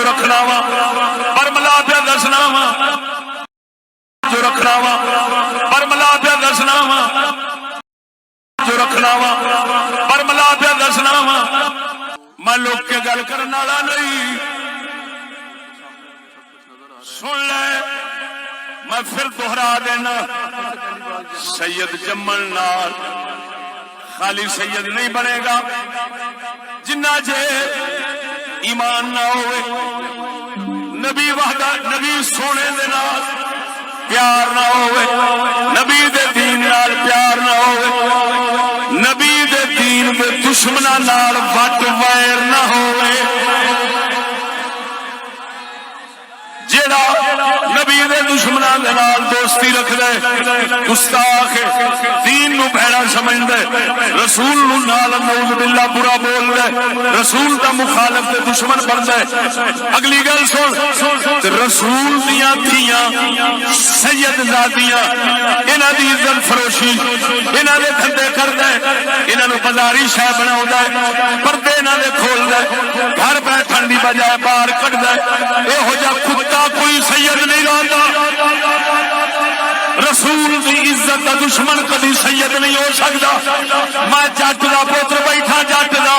رکھنا وا برملا پہ دسنا وا جو رکھنا وا برملا پہ دسنا وا جو رکھنا وا برملا پہ دسنا وا میں لوگ کے گل کرنے والا نہیں سن لے میں پھر دوہرا دینا سید جمن نال خالی سید نہیں بنے گا جنہ جے ایمان نہ ہوئے نبی وحدہ نبی سونے دے نال پیار نہ ہوئے نبی دے دین نال پیار نہ ہوئے نبی دے دین دے دشمناں نال وٹ ویر نہ ہوئے جیڑا نبی دے دشمناں دے نال دوستی رکھ دے گستاخ دین نو بھڑا سمجھ دے رسول نو نال نعوذ باللہ برا بول دے رسول دا مخالف تے دشمن بن دے اگلی گل سن رسول دیاں تھیاں سید زادیاں انہاں دی عزت فروشی انہاں دے دھندے کردا ہے انہاں نو بازاری شے بناوندا ہے پردے انہاں دے کھول دے گھر بیٹھن دی بجائے باہر کڈدا ہے اے ہو جا کتا کوئی سید نہیں رہتا رسول دی عزت دا دشمن کبھی سید نہیں ہو سکتا میں جٹ دا پتر بیٹھا جٹ دا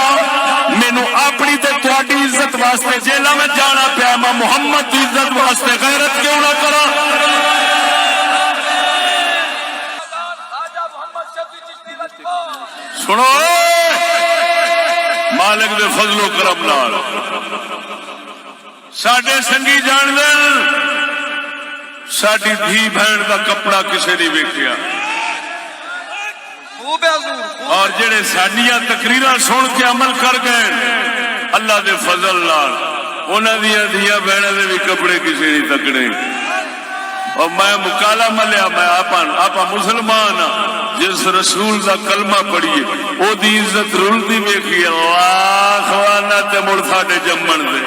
مینوں اپنی تے تہاڈی عزت واسطے جیلا میں جانا پیا میں محمد دی عزت واسطے غیرت کیوں نہ کراں سنو مالک دے فضل و کرم نال ساڈے سنگی جان دے ساڈی دھی بہن دا کپڑا کسے نہیں ویکھیا اور جڑے ساڈیاں تقریراں سن کے عمل کر گئے اللہ دے فضل نال انہاں دیاں دھیاں بہناں دے بھی کپڑے کسے نہیں تکنے اور میں مکالا ملیا میں آپا مسلمان جس رسول دا کلمہ پڑھیے او دی عزت رلدی ویکھی اللہ خوانا تے مڑ ساڈے جمن دے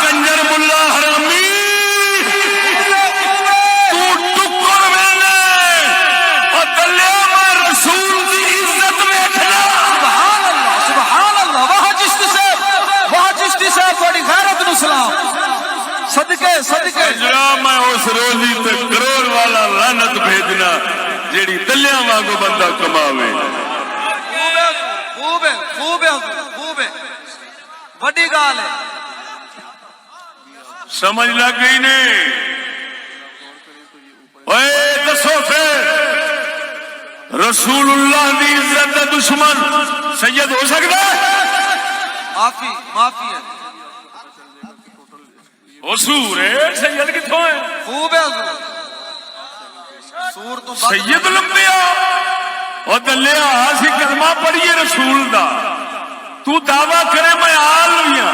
کنجر ملا حرامی تو ٹکر ویلے اور دلیا میں رسول دی عزت ویکھنا سبحان اللہ وہاں چشتی سے بڑی غیرت نو سلام صدقے اجرا میں اس روزی تے کروڑ والا لعنت بھیجنا جیڑی دلیاں وانگو بندہ کماوے خوب ہے بڑی گال ہے سمجھ لگ گئی نہیں اے دسو پھر رسول اللہ دی عزت دا دشمن سید ہو سکتا ہے معافی ہے حضور ہے سید کتھوں ہے خوب ہے سور تو سید لمبیا اور دلیا اسی کلمہ پڑھیے رسول دا تو دعویٰ کرے میں آل ہویاں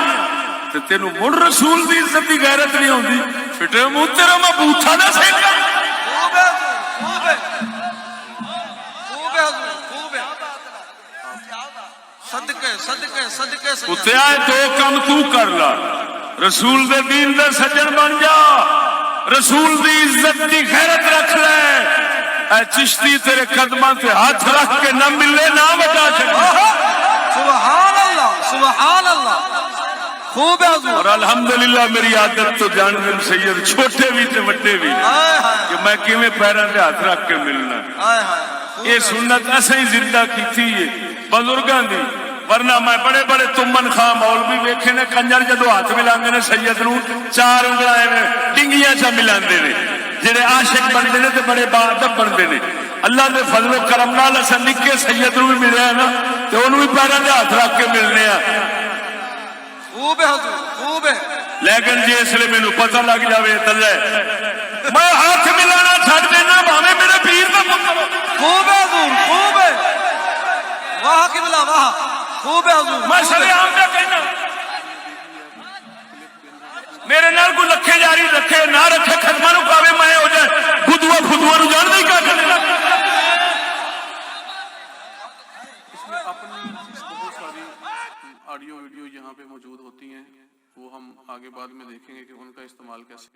تے تینوں مڑ رسول دی عزت دی غیرت نہیں ہوندی پھٹے منہ تیرا میں بوتھا نہ سیکا صدقے اتیا دو کم تو کر لا رسول دے دین دا سجن بن جا رسول دی عزت دی غیرت رکھ لے اے چشتی تیرے قدماں تے ہاتھ رکھ کے نہ ملے نہ بتا سکے سبحان اللہ خوب ہے حضور اور الحمدللہ میری عادت تو جان دن سید چھوٹے بھی تے بڑے بھی کہ میں کیویں پیراں تے ہاتھ رکھ کے ملنا یہ سنت اسیں زندہ کیتی ہے بزرگاں دی ورنہ میں بڑے بڑے تمن خاں مولوی ویکھے نے کنجر جدو ہاتھ ملاندے نے سید نو چار انگلاں ڈنگیاں چا ملاندے نے جڑے عاشق بندے نے تے بڑے باادب بندے نے اللہ دے فضل و کرم نال اساں نکے سید نو بھی ملیا نا تے اونوں بھی پیراں تے ہاتھ رکھ کے ملنے آ خوب ہے حضور خوب ہے لیکن جی اس لیے مینوں پتہ لگ جاوے تلے میں ہاتھ ملانا چھڈ دینا بھاویں میرے پیر دا پتر خوب ہے حضور خوب ہے واہ قبلہ واہ خوب ہے حضور میں سارے عام پہ کہنا میرے نال کوئی لکھے جاری رکھے نہ رکھے ختمہ نو کاوے میں ہو جائے خدوا خدوا نو جان نہیں کا کرنا اپنی بہت ساری آڈیو ویڈیو یہاں پہ موجود ہوتی ہیں وہ ہم آگے بعد میں دیکھیں گے کہ ان کا استعمال کیسے